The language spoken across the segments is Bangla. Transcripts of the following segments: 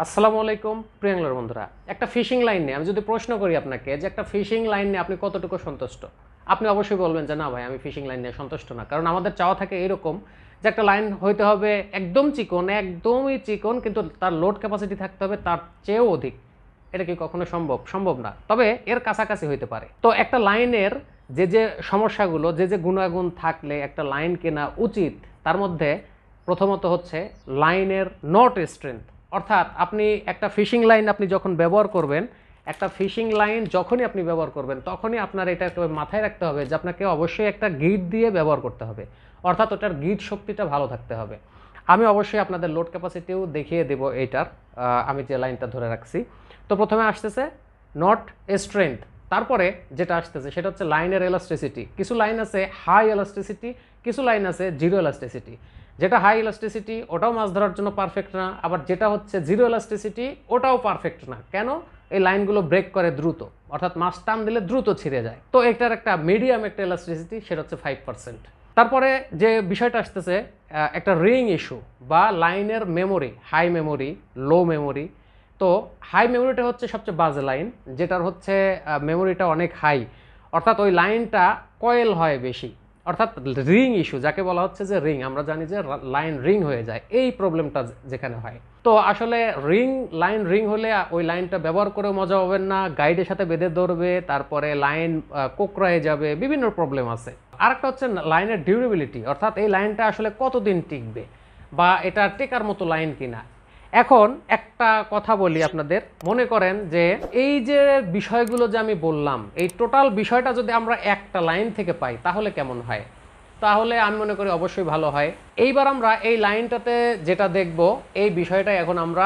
আসসালামু আলাইকুম প্রিয়াঙ্গলার বন্ধুরা, একটা ফিশিং লাইন নিয়ে আমি যদি প্রশ্ন করি আপনাকে যে একটা ফিশিং লাইন নিয়ে আপনি কতটুকু সন্তুষ্ট, আপনি অবশ্যই বলবেন যে না ভাই আমি ফিশিং লাইন নিয়ে সন্তুষ্ট না। কারণ আমাদের চাওয়া থাকে এরকম যে একটা লাইন হইতে হবে একদম চিকন, একদমই চিকন, কিন্তু তার লোড ক্যাপাসিটি থাকতে হবে তার চেয়েও অধিক। এটা কি কখনো সম্ভব? সম্ভব না, তবে এর কাছাকাছি হইতে পারে। তো একটা লাইনের যে যে সমস্যাগুলো, যে যে গুণাগুণ থাকলে একটা লাইন কেনা উচিত, তার মধ্যে প্রথমত হচ্ছে লাইনের নট স্ট্রেংথ। অর্থাৎ আপনি একটা ফিশিং লাইন আপনি যখন ব্যবহার করবেন, একটা ফিশিং লাইন যখনই আপনি ব্যবহার করবেন তখনই আপনার এটা মাথায় রাখতে হবে যে আপনাকে অবশ্যই একটা গিট দিয়ে ব্যবহার করতে হবে, অর্থাৎ ওটার গিট শক্তিটা ভালো থাকতে হবে। আমি অবশ্যই আপনাদের লোড ক্যাপাসিটিও দেখিয়ে দেবো এইটার, আমি যে লাইনটা ধরে রাখছি। তো প্রথমে আসতেছে নট স্ট্রেংথ, তারপরে যেটা আসতেছে সেটা হচ্ছে লাইনের এলাস্টিসিটি। কিছু লাইন আছে হাই এলাস্টিসিটি, কিছু লাইন আছে জিরো এলাস্টিসিটি। যেটা হাই ইলাস্টিসিটি ওটাও মাছ ধরার জন্য পারফেক্ট না, আবার যেটা হচ্ছে জিরো ইলাস্টিসিটি ওটাও পারফেক্ট না। কেন? এই লাইনগুলো ব্রেক করে দ্রুত, অর্থাৎ মাছ টান দিলে দ্রুত ছিঁড়ে যায়। তো এটার একটা মিডিয়াম একটা ইলাস্টিসিটি, সেটা হচ্ছে 5%। তারপরে যে বিষয়টা আসতেছে একটা রিং ইস্যু বা লাইনের মেমোরি, হাই মেমোরি, লো মেমোরি। তো হাই মেমোরিটা হচ্ছে সবচেয়ে বাজে লাইন, যেটার হচ্ছে মেমোরিটা অনেক হাই, অর্থাৎ ওই লাইনটা কয়েল হয় বেশি, অর্থাৎ রিং ইস্যু যাকে বলা হচ্ছে যে রিং, আমরা জানি যে লাইন রিং হয়ে যায়, এই প্রবলেমটা যেখানে হয়। তো আসলে লাইন রিং হলে ওই লাইনটা ব্যবহার করে মজা পাবেন না, গাইডের সাথে বেঁধে ধরবে, তারপরে লাইন কোকড়ায় যাবে, বিভিন্ন প্রবলেম আছে। আরেকটা হচ্ছে লাইনের ডিউরেবিলিটি, অর্থাৎ এই লাইনটা আসলে কতদিন টিকবে বা এটা টেকার মতো লাইন কিনা। এখন একটা কথা বলি আপনাদের, মনে করেন যে এই যে বিষয়গুলো যে আমি বললাম, এই টোটাল বিষয়টা যদি আমরা একটা লাইন থেকে পাই তাহলে কেমন হয়? তাহলে আমি মনে করি অবশ্যই ভালো হয়। এইবার আমরা এই লাইনটাতে যেটা দেখব, এই বিষয়টা এখন আমরা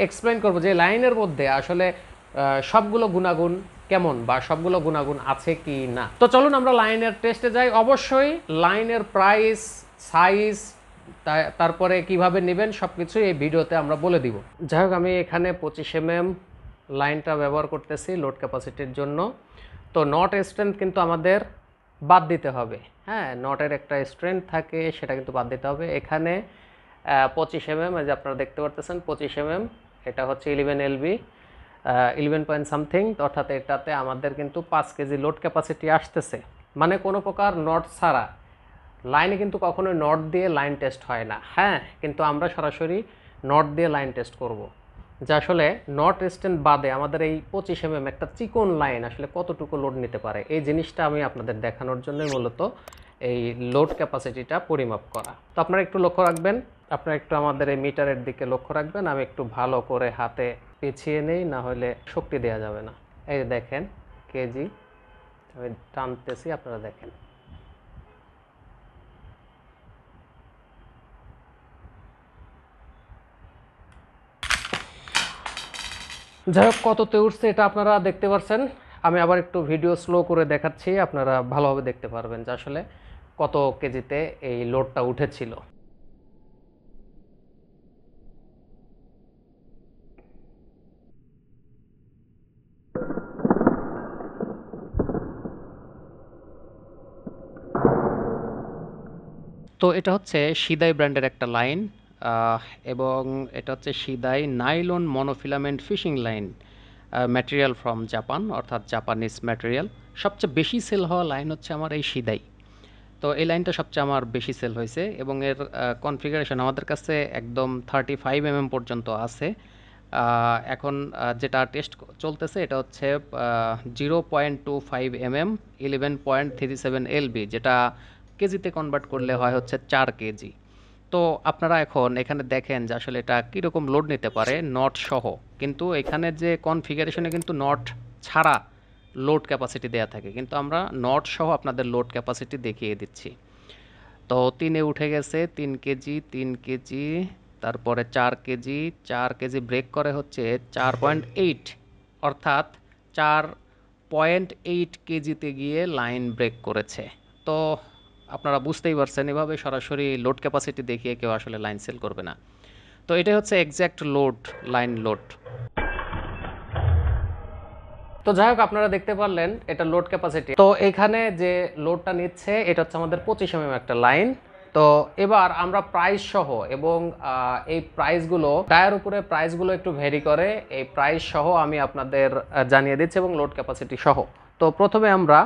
এক্সপ্লেন করব যে লাইনের মধ্যে আসলে সবগুলো গুণাগুণ কেমন বা সবগুলো গুণাগুণ আছে কি না। তো চলুন আমরা লাইনের টেস্টে যাই। অবশ্যই লাইনের প্রাইস, সাইজ, তারপরে কিভাবে নেবেন সব কিছুই এই ভিডিওতে আমরা বলে দিব। যাই হোক, আমি এখানে 25 mm লাইনটা ব্যবহার করতেছি লোড ক্যাপাসিটির জন্য। তো নট স্ট্রেংথ কিন্তু আমাদের বাদ দিতে হবে। হ্যাঁ, নটের একটা স্ট্রেংথ থাকে, সেটা কিন্তু বাদ দিতে হবে। এখানে 25 mm, যে আপনারা দেখতে পারতেছেন 25 mm, এটা হচ্ছে 11 LB, 11 পয়েন্ট সামথিং, অর্থাৎ এটাতে আমাদের কিন্তু 5 কেজি লোড ক্যাপাসিটি আসতেছে। মানে কোনো প্রকার নট ছাড়া লাইনে কিন্তু কখনোই নট দিয়ে লাইন টেস্ট হয় না। হ্যাঁ, কিন্তু আমরা সরাসরি নট দিয়ে লাইন টেস্ট করব, যে আসলে নট স্ট্রেংথ বাদে আমাদের এই 25 mm একটা চিকন লাইন আসলে কতটুকু লোড নিতে পারে। এই জিনিসটা আমি আপনাদের দেখানোর জন্যই মূলত এই লোড ক্যাপাসিটিটা পরিমাপ করা। তো আপনারা একটু লক্ষ্য রাখবেন, আপনারা একটু আমাদের এই মিটারের দিকে লক্ষ্য রাখবেন। আমি একটু ভালো করে হাতে পেঁচিয়ে নেই, না হলে শক্তি দেওয়া যাবে না। এই দেখেন কেজি, আমি টানতেছি, আপনারা দেখেন। যাই হোক, কততে উঠছে এটা আপনারা দেখতে পাচ্ছেন। আমি আবার একটু ভিডিও স্লো করে দেখাচ্ছি, আপনারা ভালোভাবে দেখতে পারবেন যে আসলে কত কেজিতে এই লোডটা উঠেছিল। তো এটা হচ্ছে সিদাই ব্র্যান্ডের একটা লাইন, এবং এটা হচ্ছে সিদাই nylon monofilament fishing line, material from Japan, অর্থাৎ জাপানিজ ম্যাটেরিয়াল। সবচেয়ে বেশি সেল হওয়া লাইন হচ্ছে আমার এই সিদাই। তো এই লাইনটা সবচেয়ে আমার বেশি সেল হয়েছে, এবং এর কনফিগারেশন আমাদের কাছে একদম 35 mm পর্যন্ত আছে। এখন যেটা টেস্ট চলতেছে এটা হচ্ছে 0.25 mm, 11.37 LB, যেটা কেজিতে কনভার্ট করলে হয় হচ্ছে 4 কেজি। তো আপনারা এখন এখানে দেখেন যে আসলে এটা কীরকম লোড নিতে পারে নট সহ। কিন্তু এখানে যে কনফিগারেশনে কিন্তু নট ছাড়া লোড ক্যাপাসিটি দেয়া থাকে, কিন্তু আমরা নট সহ আপনাদের লোড ক্যাপাসিটি দেখিয়ে দিচ্ছি। তো 3-এ উঠে গেছে 3 কেজি, 3 কেজি, তারপরে 4 কেজি, 4 কেজি ব্রেক করে হচ্ছে 4.8, অর্থাৎ 4.8 কেজিতে গিয়ে লাইন ব্রেক করেছে। তো আপনারা বুঝতেই পারছেন, এভাবে সরাসরি লোড ক্যাপাসিটি দেখিয়ে কেউ আসলে লাইন সেল করবে না। তো এটাই হচ্ছে এক্স্যাক্ট লোড, লাইন লোড। তো যাই হোক, আপনারা দেখতে পারলেন এটা লোড ক্যাপাসিটি। তো এখানে যে লোডটা নিচ্ছে এটা হচ্ছে আমাদের 25 mm একটা লাইন। তো এবার আমরা প্রাইস সহ এবং এই প্রাইসগুলো টায়ার উপরে প্রাইসগুলো একটু ভেরি করে, এই প্রাইস সহ আমি আপনাদের জানিয়ে দিচ্ছি এবং লোড ক্যাপাসিটি সহ। তো প্রথমে আমরা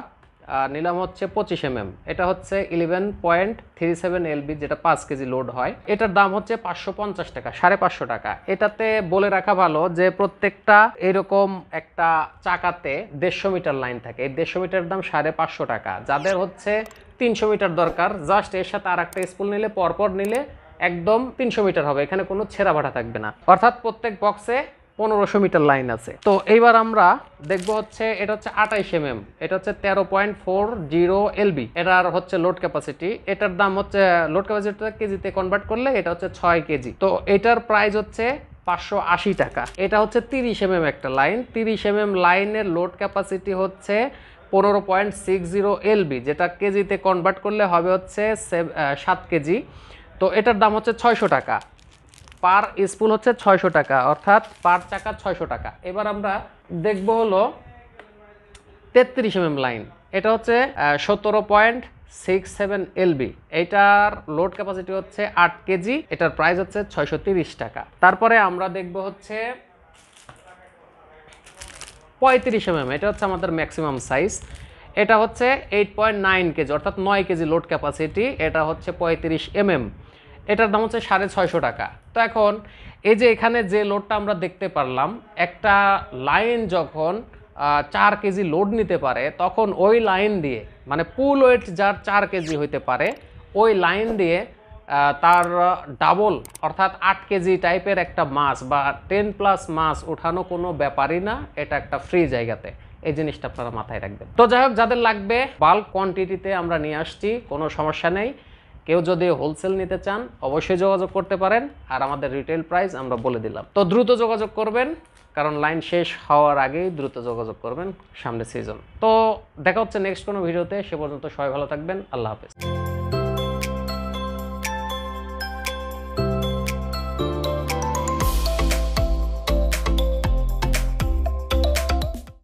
নিলাম হচ্ছে 25 এটা হচ্ছে 11.37 LB, যেটা 5 কেজি লোড হয়। এটার দাম হচ্ছে 550 টাকা, 550 টাকা। এটাতে বলে রাখা ভালো যে প্রত্যেকটা এরকম একটা চাকাতে 150 মিটার লাইন থাকে। এই 150 মিটারের দাম 550 টাকা। যাদের হচ্ছে 300 মিটার দরকার, জাস্ট এর সাথে আর একটা স্পুল নিলে, পরপর নিলে একদম 300 মিটার হবে, এখানে কোনো ছেঁড়া ভাটা থাকবে না। অর্থাৎ প্রত্যেক বক্সে 1500 মিটার লাইন আছে। তো এইবার আমরা দেখবো হচ্ছে এটা হচ্ছে 28 এটা হচ্ছে 13.40 LB, এটার হচ্ছে লোড ক্যাপাসিটি। এটার দাম হচ্ছে লোড ক্যাপাসিটিটা কেজিতে কনভার্ট করলে এটা হচ্ছে 6 কেজি। তো এটার প্রাইস হচ্ছে 580 টাকা। এটা হচ্ছে 30 একটা লাইন, 30 লাইনের লোড ক্যাপাসিটি হচ্ছে 15.60 LB, যেটা কেজিতে কনভার্ট করলে হবে হচ্ছে 7 কেজি। তো এটার দাম হচ্ছে 600 টাকা। পার স্পুল হচ্ছে 600 টাকা, অর্থাৎ পার চাকা 600 টাকা। এবার আমরা দেখব হলো 33 লাইন। এটা হচ্ছে 17.67 LB, এইটার লোড ক্যাপাসিটি হচ্ছে 8 কেজি। এটার প্রাইস হচ্ছে 630 টাকা। তারপরে আমরা দেখব হচ্ছে 35 এটা হচ্ছে আমাদের ম্যাক্সিমাম সাইজ। এটা হচ্ছে 8.9 কেজি, অর্থাৎ 9 কেজি লোড ক্যাপাসিটি। এটা হচ্ছে 35 এটার দাম হচ্ছে 650 টাকা। তো এখন এই যে এখানে যে লোডটা আমরা দেখতে পারলাম, একটা লাইন যখন 4 কেজি লোড নিতে পারে, তখন ওই লাইন দিয়ে, মানে পুল ওয়েট যার 4 কেজি হইতে পারে, ওই লাইন দিয়ে তার ডাবল অর্থাৎ 8 কেজি টাইপের একটা মাছ বা 10+ মাছ ওঠানো কোনো ব্যাপারই না। এটা একটা ফ্রি জায়গাতে, এই জিনিসটা আপনারা মাথায় রাখবেন। তো যাই হোক, যাদের লাগবে বাল্ক কোয়ান্টিটিতে আমরা নিয়ে আসছি, কোনো সমস্যা নেই। কেউ যদি হোলসেল নিতে চান অবশ্যই যোগাযোগ করতে পারেন, আর আমাদের রিটেল প্রাইস আমরা বলে দিলাম। তো দ্রুত যোগাযোগ করবেন, কারণ লাইন শেষ হওয়ার আগেই দ্রুত যোগাযোগ করবেন, সামনে সিজন। তো দেখা হচ্ছে নেক্সট কোনো ভিডিওতে। সে পর্যন্ত সবাই ভালো থাকবেন। আল্লাহ হাফেজ।